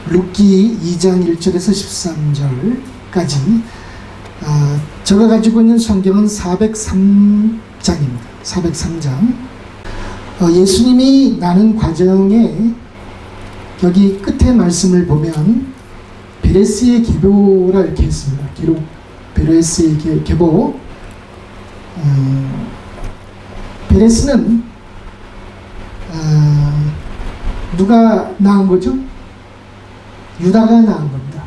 룻기 2장 1절에서 13절까지 제가 가지고 있는 성경은 403장입니다. 403장. 예수님이 나는 과정에 여기 끝에 말씀을 보면 베레스의 계보라 이렇게 했습니다. 기록 베레스의 계보. 베레스는 누가 낳은 거죠? 유다가 낳은 겁니다.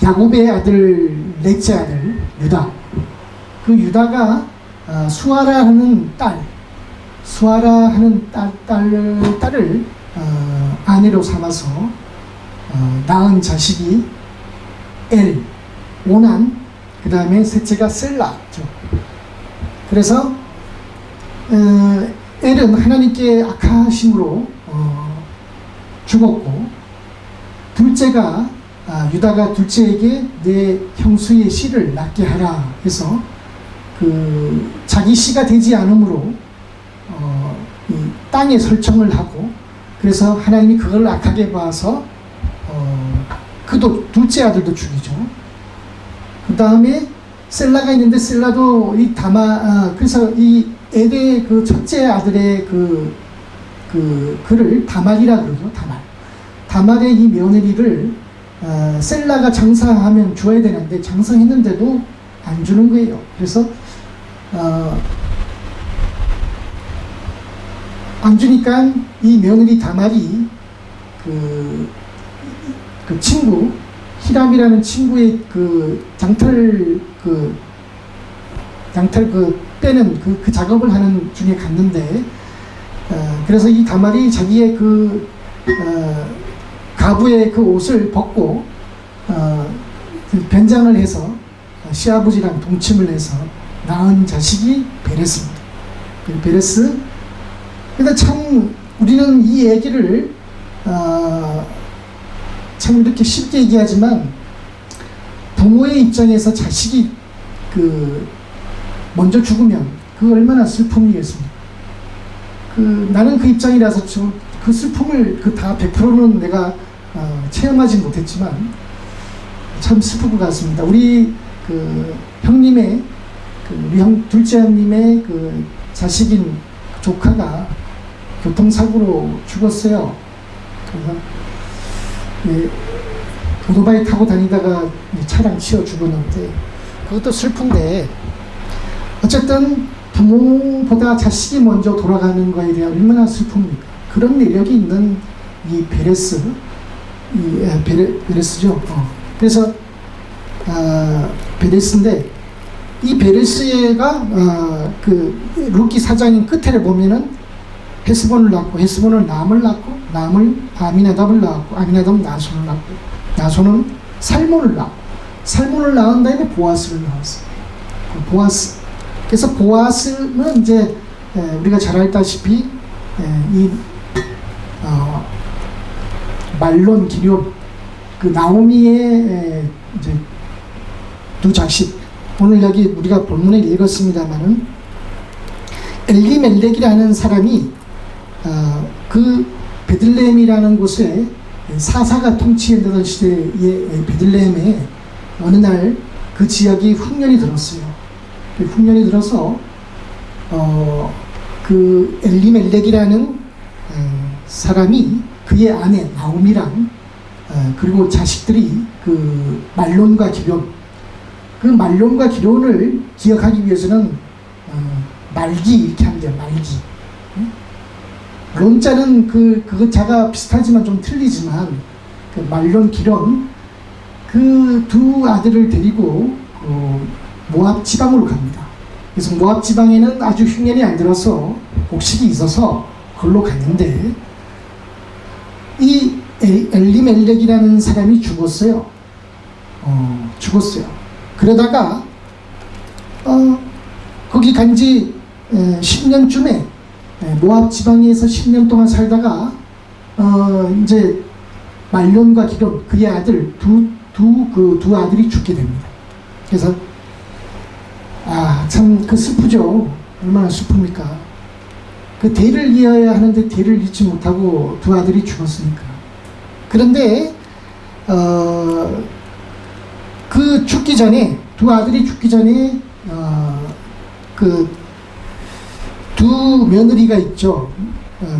야곱의 아들, 넷째 아들 유다. 그 유다가 수아라 하는 딸을 아내로 삼아서 낳은 자식이 오난, 그 다음에 셋째가 셀라죠. 그래서 엘은 하나님께 악하심으로 죽었고, 둘째가 유다가 둘째에게 내 형수의 씨를 낳게 하라 해서 자기 씨가 되지 않으므로 이 땅에 설정을 하고, 그래서 하나님이 그걸 악하게 봐서 그도 둘째 아들도 죽이죠. 그 다음에 셀라가 있는데 셀라도 이 그래서 이 엘의 그 첫째 아들의 그를 다말이라 그러죠. 다말의 이 며느리를 셀라가 장사하면 줘야 되는데 장사했는데도 안 주는 거예요. 그래서 안 주니까 이 며느리 다말이 그 친구 히람이라는 친구의 장털 빼는 그 작업을 하는 중에 갔는데, 그래서 이 다말이 자기의 가부의 그 옷을 벗고 변장을 해서 시아버지랑 동침을 해서 낳은 자식이 베레스입니다. 베레스. 근데 참 우리는 이 얘기를 참 이렇게 쉽게 얘기하지만, 부모의 입장에서 자식이 먼저 죽으면 그 얼마나 슬픔이겠습니까? 나는 그 입장이라서 그 슬픔을 다 100%는 내가 체험하지 못했지만 참 슬플 것 같습니다. 우리 형님의 우리 둘째 형님의 자식인 조카가 교통사고로 죽었어요. 그래서 오토바이 타고 다니다가 차량 치여 죽었는데, 그것도 슬픈데, 어쨌든 부모보다 자식이 먼저 돌아가는 거에 대한 얼마나 슬픕니까? 그런 내력이 있는 이 베레스죠. 그래서 베레스인데, 이 베레스가 룻기 4장인 끝에를 보면은 헤스본을 낳고, 헤스본은 남을 낳고, 남을 아미나답을 낳았고, 아미나답은 나손을 낳고, 나손은 살몬을 낳고, 살몬을 낳은 다음에 보아스를 낳았어요. 보아스. 그래서 보아스는 이제 우리가 잘 알다시피 이 말론, 기럇, 나오미의 이제 두 자식. 오늘 여기 우리가 본문에 읽었습니다만은 엘리멜렉이라는 사람이 베들레헴이라는 곳에 사사가 통치했던 시대의 베들레헴에 어느 날 그 지역이 흉년이 들었어요. 흉년이 들어서 그 엘리멜렉이라는 사람이 그의 아내 나오미랑 그리고 자식들이 말론과 기럇, 말론과 기럇을 기억하기 위해서는 말기 이렇게 하면 돼요. 말기. 론자는 그 자가 비슷하지만 좀 틀리지만 말론, 기럇 그 두 아들을 데리고 모압 지방으로 갑니다. 그래서 모압 지방에는 아주 흉년이 안 들어서 곡식이 있어서 그걸로 갔는데, 이 엘리멜렉이라는 사람이 죽었어요. 그러다가 거기 간지 10년쯤에 모압 지방에서 10년 동안 살다가 이제 말론과 기럇 그의 아들 두 아들이 죽게 됩니다. 그래서 참 슬프죠. 얼마나 슬픕니까? 대를 이어야 하는데 대를 잇지 못하고 두 아들이 죽었으니까. 그런데 그 죽기 전에, 두 아들이 죽기 전에 그 두 며느리가 있죠.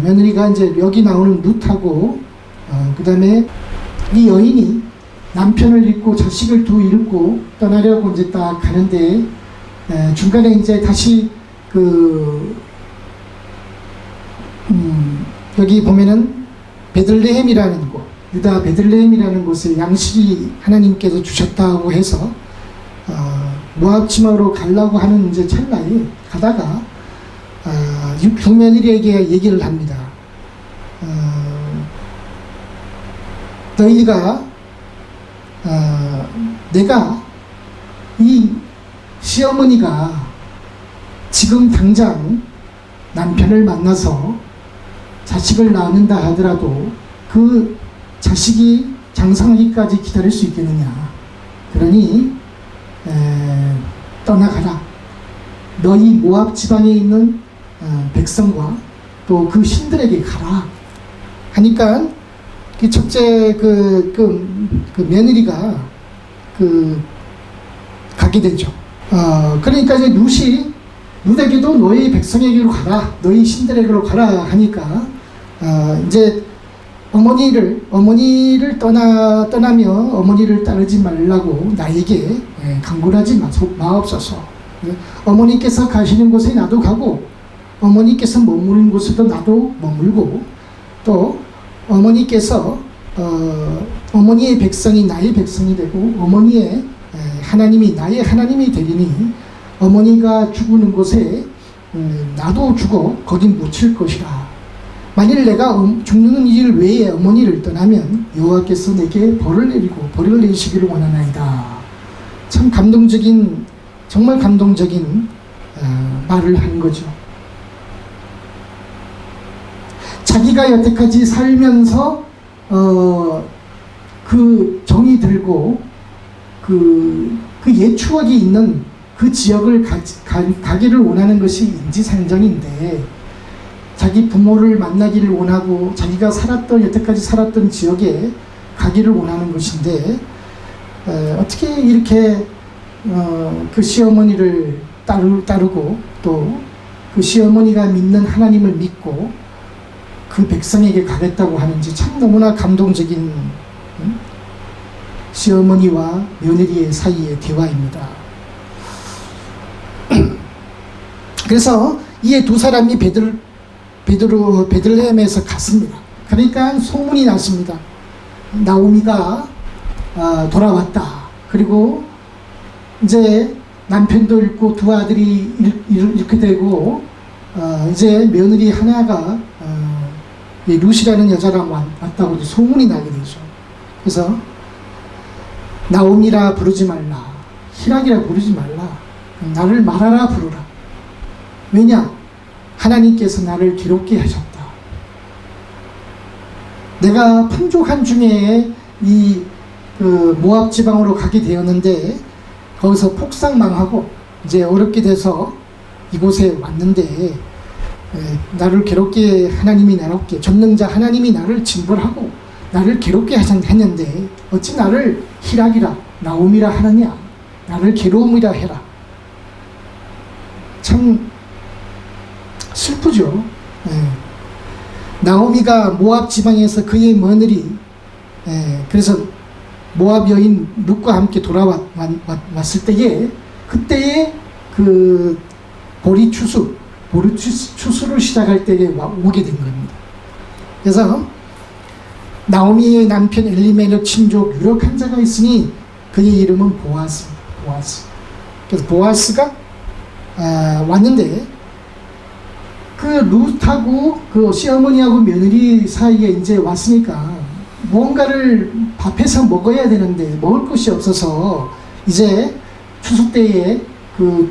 며느리가 이제 여기 나오는 룻하고 그 다음에 이 여인이 남편을 잃고 자식을 두 잃고 떠나려고 이제 딱 가는데 중간에 이제 다시 여기 보면은 베들레헴이라는 곳, 유다 베들레헴이라는 곳에 양식이 하나님께서 주셨다고 해서 모압 지방으로 가려고 하는 이제 찰나에 가다가 두 며느리에게 얘기를 합니다. 너희가 내가 이 시어머니가 지금 당장 남편을 만나서 자식을 낳는다 하더라도 그 자식이 장성하기까지 기다릴 수 있겠느냐. 그러니 떠나가라. 너희 모압 지방에 있는 백성과 또 그 신들에게 가라 하니까 그 첫째 그 며느리가 가게 되죠. 그러니까 이제 룻에게도 너희 백성에게로 가라, 너희 신들에게로 가라 하니까 이제 어머니를 떠나며 어머니를 따르지 말라고 나에게 강권하지 마옵소서. 어머니께서 가시는 곳에 나도 가고 어머니께서 머무는 곳에도 나도 머물고 또 어머니께서 어머니의 백성이 나의 백성이 되고 어머니의 하나님이 나의 하나님이 되리니 어머니가 죽는 곳에 나도 죽어 거기 묻힐 것이라. 만일 내가 죽는 일 외에 어머니를 떠나면 여호와께서 내게 벌을 내리시기를 원하나이다. 참 감동적인, 정말 감동적인 말을 한 거죠. 자기가 여태까지 살면서 그 정이 들고 그 옛 추억이 있는 그 지역을 가기를 원하는 것이 인지상정인데 자기 부모를 만나기를 원하고 자기가 여태까지 살았던 지역에 가기를 원하는 것인데 어떻게 이렇게 그 시어머니를 따르고 또 그 시어머니가 믿는 하나님을 믿고 그 백성에게 가겠다고 하는지 참 너무나 감동적인 시어머니와 며느리의 사이의 대화입니다. 그래서 이에 두 사람이 베들레헴에서 갔습니다. 그러니까 소문이 났습니다. 나오미가 돌아왔다. 그리고 이제 남편도 잃고 두 아들이 잃게 되고 이제 며느리 하나가 룻이라는 여자랑 왔다고 소문이 나게 되죠. 그래서 나오미라 부르지 말라, 희락이라 부르지 말라, 나를 마라라 부르라. 왜냐? 하나님께서 나를 기롭게 하셨다. 내가 풍족한 중에 이 모압 지방으로 가게 되었는데 거기서 폭삭망하고 이제 어렵게 돼서 이곳에 왔는데 나를 괴롭게 하나님이 나롭게 전능자 하나님이 나를 징벌하고 나를 괴롭게 했는데 어찌 나를 희락이라 나옴이라 하느냐. 나를 괴로움이라 해라. 참 슬프죠. 나오미가 모압 지방에서 그의 며느리 그래서 모압 여인 룻과 함께 돌아왔을 때에 그때에 그 보리 추수를 시작할 때에 오게 된 겁니다. 그래서 나오미의 남편 엘리멜렉 친족 유력한 자가 있으니 그의 이름은 보아스입니다. 그래서 보아스가 왔는데 그 룻하고 그 시어머니하고 며느리 사이에 이제 왔으니까 무언가를 밥해서 먹어야 되는데 먹을 것이 없어서 이제 추수 때에 그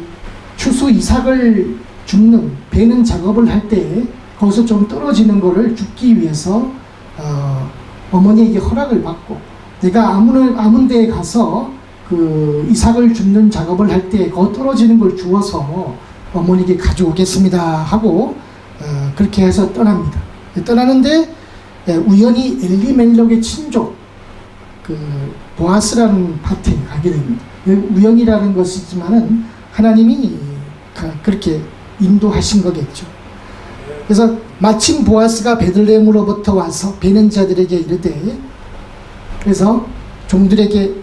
추수 이삭을 줍는 베는 작업을 할 때 거기서 좀 떨어지는 거를 줍기 위해서 어머니에게 허락을 받고 내가 아문 데에 가서 그 이삭을 줍는 작업을 할 때 거 떨어지는 걸 주워서 어머니에게 가져오겠습니다 하고 그렇게 해서 떠납니다. 떠나는데 우연히 엘리멜렉의 친족 그 보아스라는 밭에 가게 됩니다. 우연이라는 것이지만은 하나님이 그렇게 인도하신 거겠죠. 그래서 마침 보아스가 베들레헴으로부터 와서 베는 자들에게 이르되, 그래서 종들에게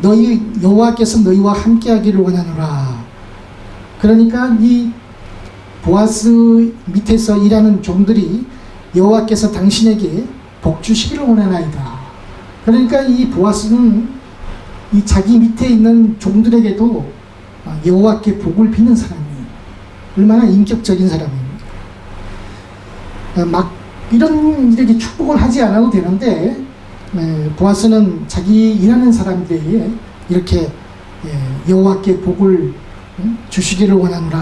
너희 여호와께서 너희와 함께하기를 원하노라. 그러니까 이 보아스 밑에서 일하는 종들이 여호와께서 당신에게 복 주시기를 원하나이다. 그러니까 이 보아스는 이 자기 밑에 있는 종들에게도 여호와께 복을 비는 사람이에요. 얼마나 인격적인 사람입니다. 막 이렇게 축복을 하지 않아도 되는데 보아스는 자기 일하는 사람들에게 이렇게 여호와께 복을 주시기를 원하노라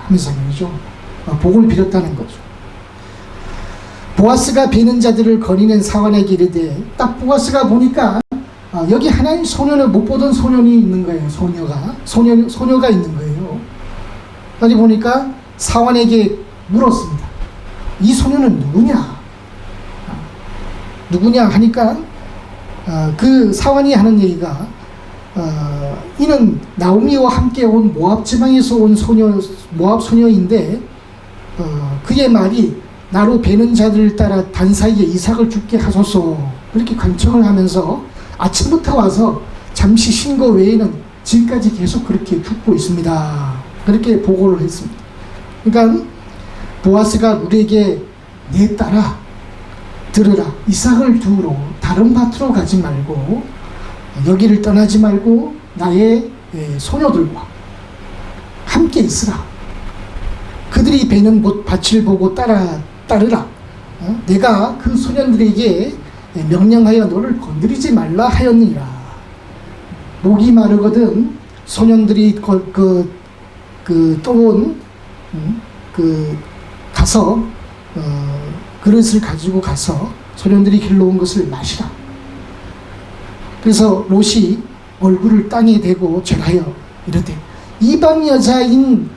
하면서 말이죠. 복을 빌었다는 거죠. 보아스가 베는 자들을 거니는 사환에게 이르되, 딱 보아스가 보니까 여기 하나님 소년을 못 보던 소년이 있는 거예요. 소녀가 있는 거예요. 그러니 보니까 사환에게 물었습니다. 이 소년은 누구냐? 누구냐 하니까 그 사환이 하는 얘기가 이는 나오미와 함께 온 모압 지방에서 온 모압 소녀인데 그의 말이 나로 베는 자들을 따라 단 사이에 이삭을 죽게 하소서, 그렇게 간청을 하면서 아침부터 와서 잠시 쉰 거 외에는 지금까지 계속 그렇게 죽고 있습니다. 그렇게 보고를 했습니다. 그러니까 보아스가 우리에게 내 딸아 들으라, 이삭을 두러 다른 밭으로 가지 말고 여기를 떠나지 말고 나의 소녀들과 함께 있으라. 그들이 베는 밭을 보고 따르라. 내가 그 소년들에게 명령하여 너를 건드리지 말라 하였느니라. 목이 마르거든 소년들이 떠온 가서 그릇을 가지고 가서 소년들이 길러온 것을 마시라. 그래서 롯이 얼굴을 땅에 대고 절하여 이르되, 이방 여자인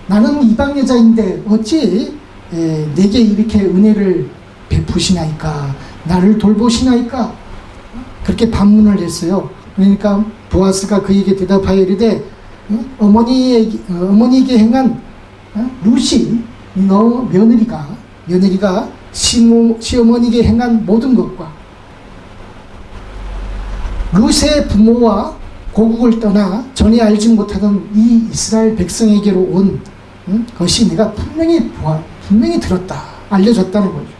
나는 이방 여자인데 어찌 내게 이렇게 은혜를 베푸시나이까, 나를 돌보시나이까, 그렇게 반문을 했어요. 그러니까 보아스가 그에게 대답하여 이르되, 어머니에게 행한 룻이 너 며느리가 시어머니에게 행한 모든 것과 룻의 부모와 고국을 떠나 전에 알지 못하던 이 이스라엘 백성에게로 온 것이 내가 분명히 들었다, 알려졌다는 거죠.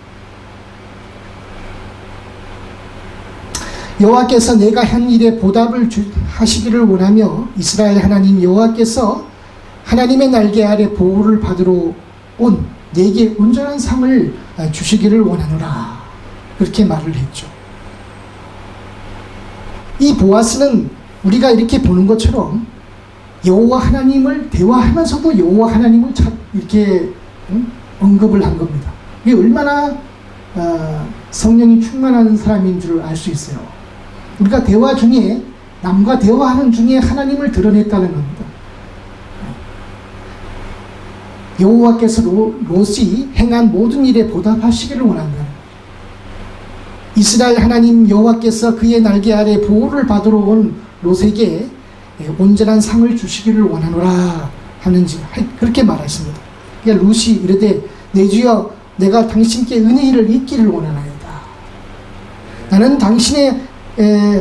여호와께서 내가 한 일에 보답을 하시기를 원하며 이스라엘 하나님 여호와께서 하나님의 날개 아래 보호를 받으러 온 내게 온전한 상을 주시기를 원하노라. 그렇게 말을 했죠. 이 보아스는 우리가 이렇게 보는 것처럼 여호와 하나님을 대화하면서도 여호와 하나님을 이렇게 언급을 한 겁니다. 이게 얼마나 성령이 충만한 사람인 줄 알 수 있어요. 우리가 대화 중에, 남과 대화하는 중에 하나님을 드러냈다는 겁니다. 여호와께서 롯이 행한 모든 일에 보답하시기를 원한다. 이스라엘 하나님 여호와께서 그의 날개 아래 보호를 받으러 온 롯에게 온전한 상을 주시기를 원하노라 하는지 그렇게 말했습니다. 그러니까 롯이 이르되, 내 주여 내가 당신께 은혜를 입기를 원하나이다. 나는 당신의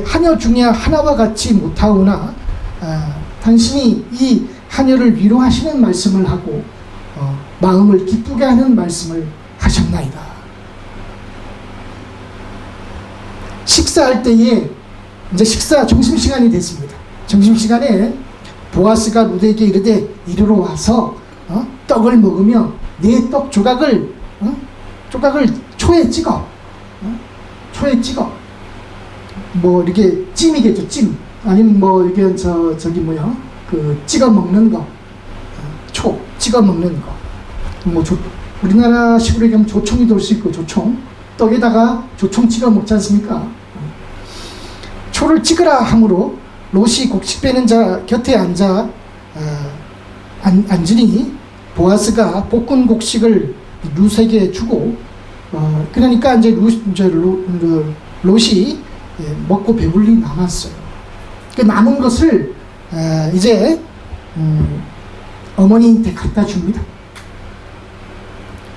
하녀 중에 하나와 같이 못하오나 당신이 이 하녀를 위로하시는 말씀을 하고 마음을 기쁘게 하는 말씀을 하셨나이다. 식사할 때에 이제 점심시간이 됐습니다. 점심시간에 보아스가 룻에게 이르되, 이리로 와서 떡을 먹으며 내 떡 조각을 초에 찍어. 뭐 이렇게 찜이겠죠, 찜. 아니면 뭐 이게 찍어 먹는 거. 초 찍어 먹는 거. 뭐 우리나라식으로 얘기하면 조청이 돌 수 있고, 조청. 떡에다가 조청 찍어 먹지 않습니까? 초를 찍으라 하므로 롯이 곡식 빼는 자 곁에 앉으니 보아스가 볶은 곡식을 룻에게 주고 그러니까 이제 롯이 먹고 배불리 남았어요. 그 남은 것을 이제 어머니한테 갖다 줍니다.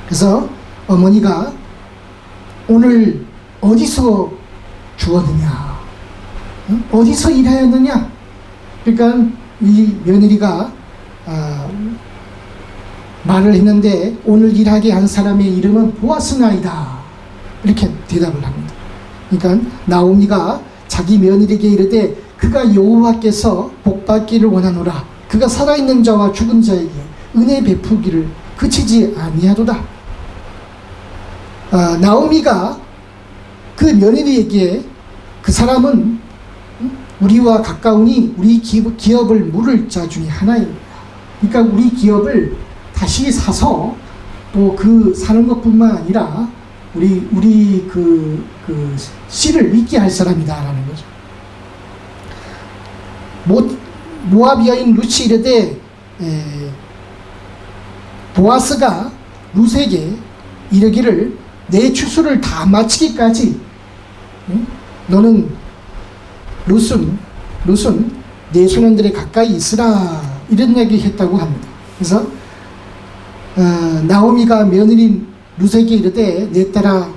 그래서 어머니가 오늘 어디서 주었느냐, 어디서 일하였느냐. 그러니까 이 며느리가 말을 했는데 오늘 일하게 한 사람의 이름은 보아스나이다, 이렇게 대답을 합니다. 그러니까 나오미가 자기 며느리에게 이르되 그가 여호와께서 복받기를 원하노라. 그가 살아있는 자와 죽은 자에게 은혜 베푸기를 그치지 아니하도다. 나오미가 그 며느리에게 그 사람은 우리와 가까우니 우리 기업을 물을 자 중에 하나입니다. 그러니까 우리 기업을 다시 사서 또 그 사는 것뿐만 아니라 우리 그 씨를 잊게 할 사람이다라는 거죠. 모압 여인 룻이 이르되 보아스가 룻에게 이르기를 내 추수를 다 마치기까지 너는 룻은 내 소년들에 가까이 있으라, 이런 얘기 했다고 합니다. 그래서 나오미가 며느리 룻에게 이르되 내 딸아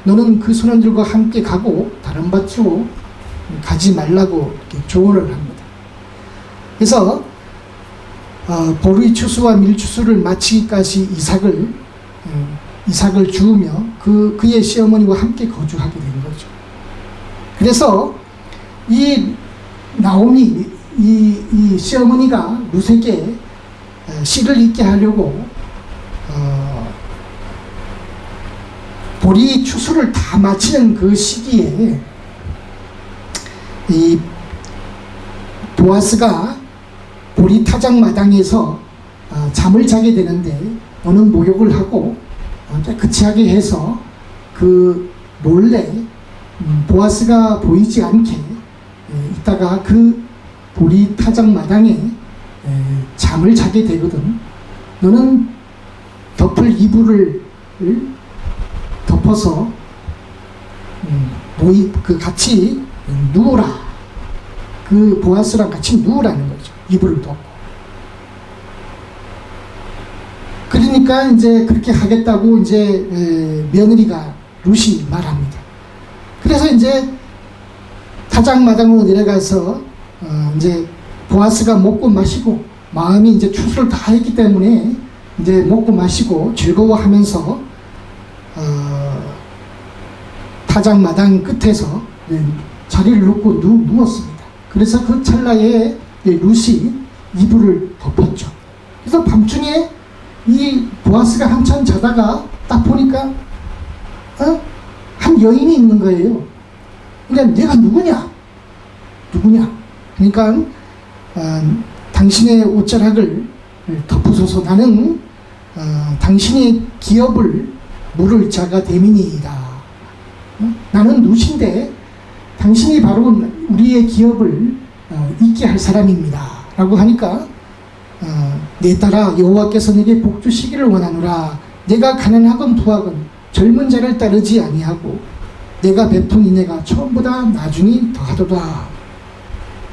너는 그 소년들과 함께 가고 다른 밭으로 가지 말라고 이렇게 조언을 합니다. 그래서 보리 추수와 밀 추수를 마치기까지 이삭을 주우며 그의 시어머니와 함께 거주하게 된 거죠. 그래서 이 나오미 이 시어머니가 룻에게 씨를 잊게 하려고 보리 추수를 다 마치는 그 시기에 이 보아스가 보리 타작 마당에서 잠을 자게 되는데 너는 목욕을 하고 깨끗하게 해서 그 몰래 보아스가 보이지 않게 있다가 그 보리 타작 마당에 잠을 자게 되거든. 너는 덮을 이불을 덮어서 같이 누우라. 그 보아스랑 같이 누우라는 거죠. 이불을 덮고. 그러니까 이제 그렇게 하겠다고 이제 며느리가 룻이 말합니다. 그래서 이제 타작마당으로 내려가서 이제 보아스가 먹고 마시고 마음이 이제 추수를 다 했기 때문에 이제 먹고 마시고 즐거워하면서 타작마당 끝에서 자리를 놓고 누웠습니다. 그래서 그 찰나에 룻이 이불을 덮었죠. 그래서 밤중에 이 보아스가 한참 자다가 딱 보니까 한 여인이 있는 거예요. 그러니까 내가 누구냐? 그러니까 당신의 옷자락을 덮으소서. 나는 당신의 기업을 물을 자가 되미니이다. 나는 룻인데 당신이 바로 우리의 기업을 잊게 할 사람입니다. 라고 하니까 내 딸아 여호와께서 내게 복 주시기를 원하노라. 내가 가난하건 부하건 젊은 자를 따르지 아니하고 내가 베푼 인애가 처음보다 나중이 더하도다.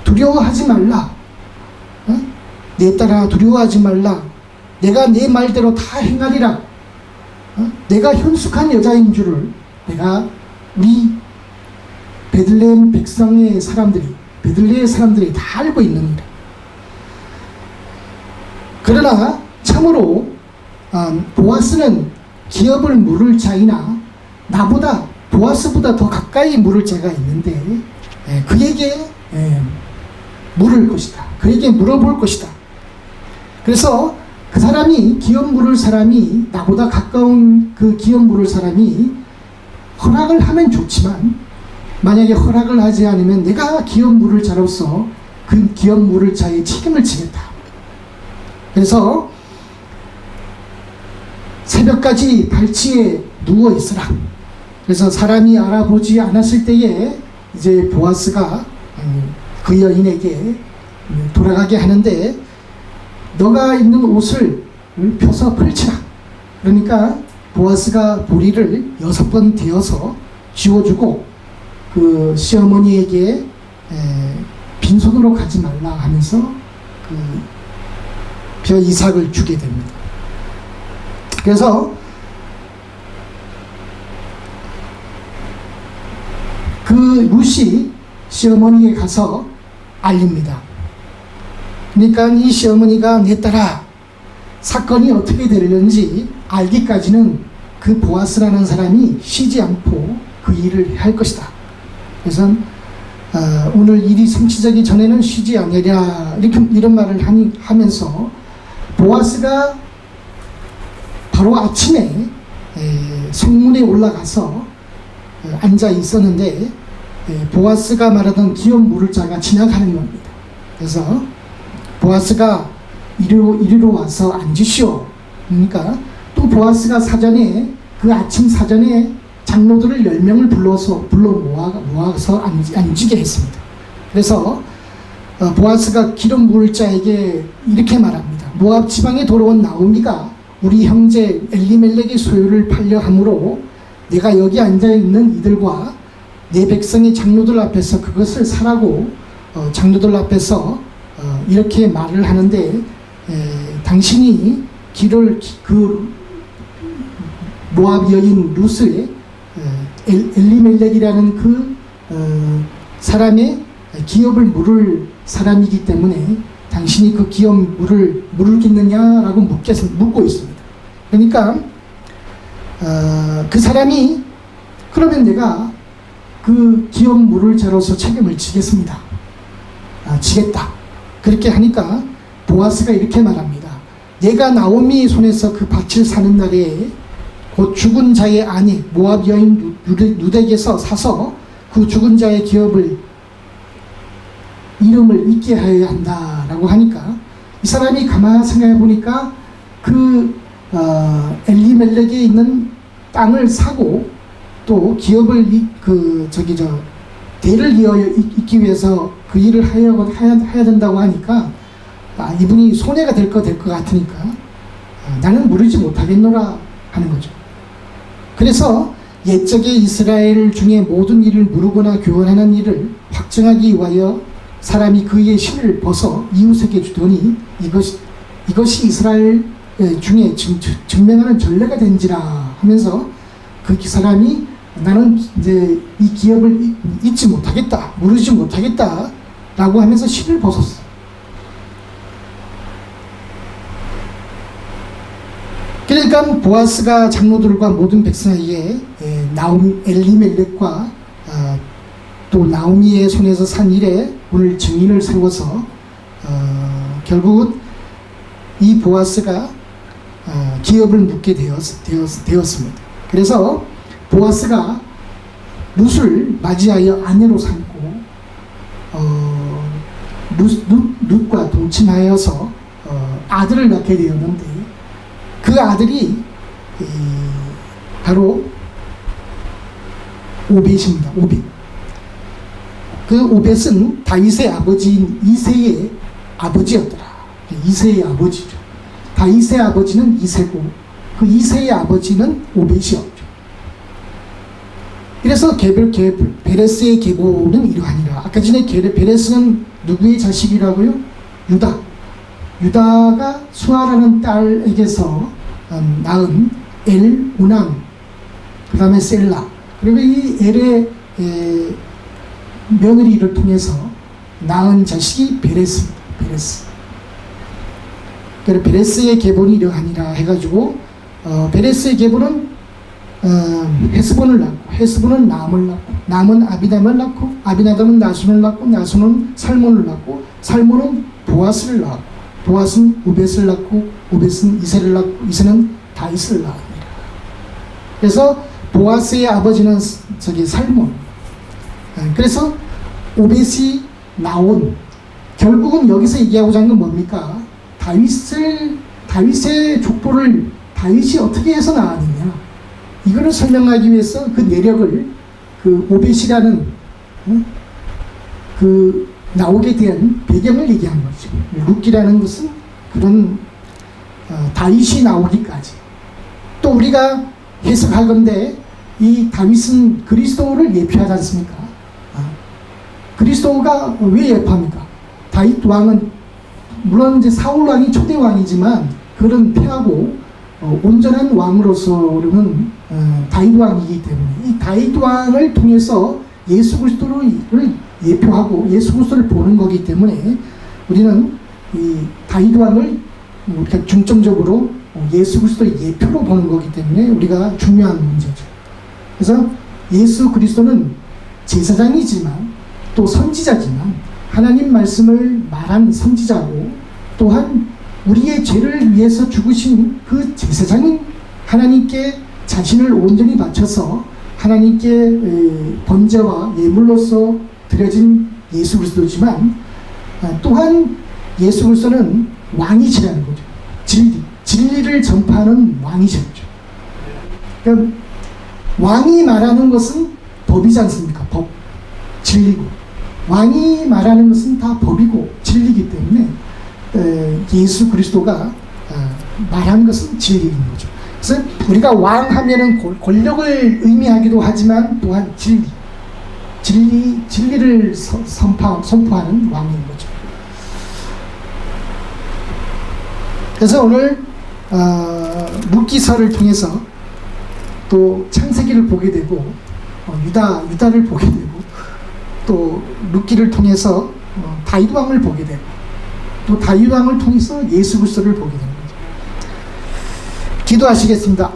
두려워하지 말라. 내 딸아 두려워하지 말라. 내가 내 말대로 다 행하리라. 내가 현숙한 여자인 줄을 내가 우리 베들레헴 백성의 사람들이 다 알고 있느니라. 그러나 참으로 보아스는 기업을 물을 자이나 나보다 보아스보다 더 가까이 물을 자가 있는데 그에게 물을 것이다. 그에게 물어볼 것이다. 그래서 그 사람이 기업 물을 사람이 나보다 가까운 그 기업 물을 사람이 허락을 하면 좋지만 만약에 허락을 하지 않으면 내가 기업 물을 자로서 그 기업 물을 자의 책임을 지겠다. 그래서 새벽까지 발치에 누워 있으라. 그래서 사람이 알아보지 않았을 때에 이제 보아스가 그 여인에게 돌아가게 하는데 너가 입는 옷을 펴서 펼치라. 그러니까 보아스가 보리를 6번 되어서 지워주고 그 시어머니에게 빈손으로 가지 말라 하면서 그 벼 이삭을 주게 됩니다. 그래서 그 룻이 시어머니에게 가서 알립니다. 그러니까 이 시어머니가 내 딸아, 사건이 어떻게 되려는지 알기까지는 그 보아스라는 사람이 쉬지 않고 그 일을 할 것이다. 그래서 오늘 일이 성취되기 전에는 쉬지 않으랴, 이런 말을 하면서 보아스가 바로 아침에 성문에 올라가서 앉아 있었는데 보아스가 말하던 기업 물을 자가 지나가는 겁니다. 그래서 보아스가 이리로 와서 앉으시오. 그러니까 또 보아스가 사전에 그 아침 사전에 장로들을 10명을 불러 모아서 앉게 했습니다. 그래서 보아스가 기름 부을 자에게 이렇게 말합니다. 모압 지방에 돌아온 나오미가 우리 형제 엘리멜렉의 소유를 팔려 함으로 내가 여기 앉아있는 이들과 내 백성의 장로들 앞에서 그것을 사라고 장로들 앞에서 이렇게 말을 하는데 당신이 그 모압 여인 룻을 엘리멜렉이라는 그 사람의 기업을 물을 사람이기 때문에 당신이 그 기업 물을 물겠느냐라고 묻고 있습니다. 그러니까 그 사람이 그러면 내가 그 기업 물을 죄로서 책임을 지겠습니다. 지겠다. 그렇게 하니까 보아스가 이렇게 말합니다. 내가 나오미 손에서 그 밭을 사는 날에 곧 죽은 자의 아내 모압 여인 룻에게서 사서 그 죽은 자의 기업을 이름을 잊게 하여야 한다라고 하니까 이 사람이 가만히 생각해 보니까 그 엘리멜렉에 있는 땅을 사고 또 기업을 대를 이어 잇기 위해서 그 일을 해야 된다고 하니까 이분이 손해가 될 것 같으니까 나는 무르지 못하겠노라 하는 거죠. 그래서 옛적의 이스라엘 중에 모든 일을 무르거나 교환하는 일을 확정하기 위하여 사람이 그의 신을 벗어 이웃에게 주더니 이것이 이스라엘 중에 증명하는 전례가 된지라 하면서 그 사람이 나는 이제 이 기업을 잊지 못하겠다, 무르지 못하겠다 라고 하면서 신을 벗었어. 그러니까 보아스가 장로들과 모든 백성에게 엘리멜렉과 또 나오미의 손에서 산 일에 오늘 증인을 세워서 결국은 이 보아스가 기업을 묻게 되었습니다. 그래서 보아스가 룻을 맞이하여 아내로 삼고 룻과 동침하여서 아들을 낳게 되었는데 그 아들이 바로 오벳입니다. 오벳. 그 오벳은 다윗의 아버지인 이새의 아버지였더라. 이새의 아버지죠. 다윗의 아버지는 이새고 그 이새의 아버지는 오벳이었죠. 그래서 베레스의 계보는 이러하니라. 아까 전에 베레스는 누구의 자식이라고요? 유다가 수아라는 딸에게서 낳은 엘, 우남, 그 다음에 셀라. 그리고 이 엘의 며느리를 통해서 낳은 자식이 베레스입니다. 베레스. 그래서 베레스의 계보는 이러하니라 해가지고 베레스의 계보는 헤스본을 낳고 헤스본은 남을 낳고 남은 아비담을 낳고 아비나담은 나손을 낳고 나손은 살몬을 낳고 살몬은 보아스를 낳고 보아스는 오벳을 낳고 오벳은 이새를 낳고 이새는 다윗을 낳습니다. 그래서 보아스의 아버지는 살몬. 그래서 오벳이 나온 결국은 여기서 얘기하고자 하는 건 뭡니까? 다윗의 족보를 다윗이 어떻게 해서 낳았느냐? 이거를 설명하기 위해서 그 내력을 그 오벳이라는 그 나오게 된 배경을 얘기한 거죠. 룻이라는 것은 그런 다윗이 나오기까지. 또 우리가 해석할 건데, 이 다윗은 그리스도를 예표하지 않습니까? 그리스도가 왜 예표합니까? 다윗 왕은 물론 이제 사울 왕이 초대 왕이지만 그런 패하고 온전한 왕으로서는 다윗 왕이기 때문에 이 다윗 왕을 통해서 예수 그리스도를 예표하고 예수 그리스도를 보는 거기 때문에 우리는 이 다윗 왕을 우리가 중점적으로 예수 그리스도의 예표로 보는 거기 때문에 우리가 중요한 문제죠. 그래서 예수 그리스도는 제사장이지만 또 선지자지만 하나님 말씀을 말한 선지자고 또한 우리의 죄를 위해서 죽으신 그 제사장인 하나님께 자신을 온전히 바쳐서 하나님께 번제와 예물로서 드려진 예수 그리스도지만 또한 예수 그리스도는 왕이시라는 거죠. 진리를 전파하는 왕이셨죠. 그러니까 왕이 말하는 것은 법이지 않습니까? 법, 진리고 왕이 말하는 것은 다 법이고 진리이기 때문에 예수 그리스도가 말하는 것은 진리인 거죠. 그래서 우리가 왕 하면은 권력을 의미하기도 하지만 또한 진리를 선포하는 왕인 거죠. 그래서 오늘 룻기서를 통해서 또 창세기를 보게 되고 유다를 보게 되고 또 룻기를 통해서 다윗 왕을 보게 되고 또 다윗 왕을 통해서 예수 그리스도를 보게 됩니다. 기도하시겠습니다.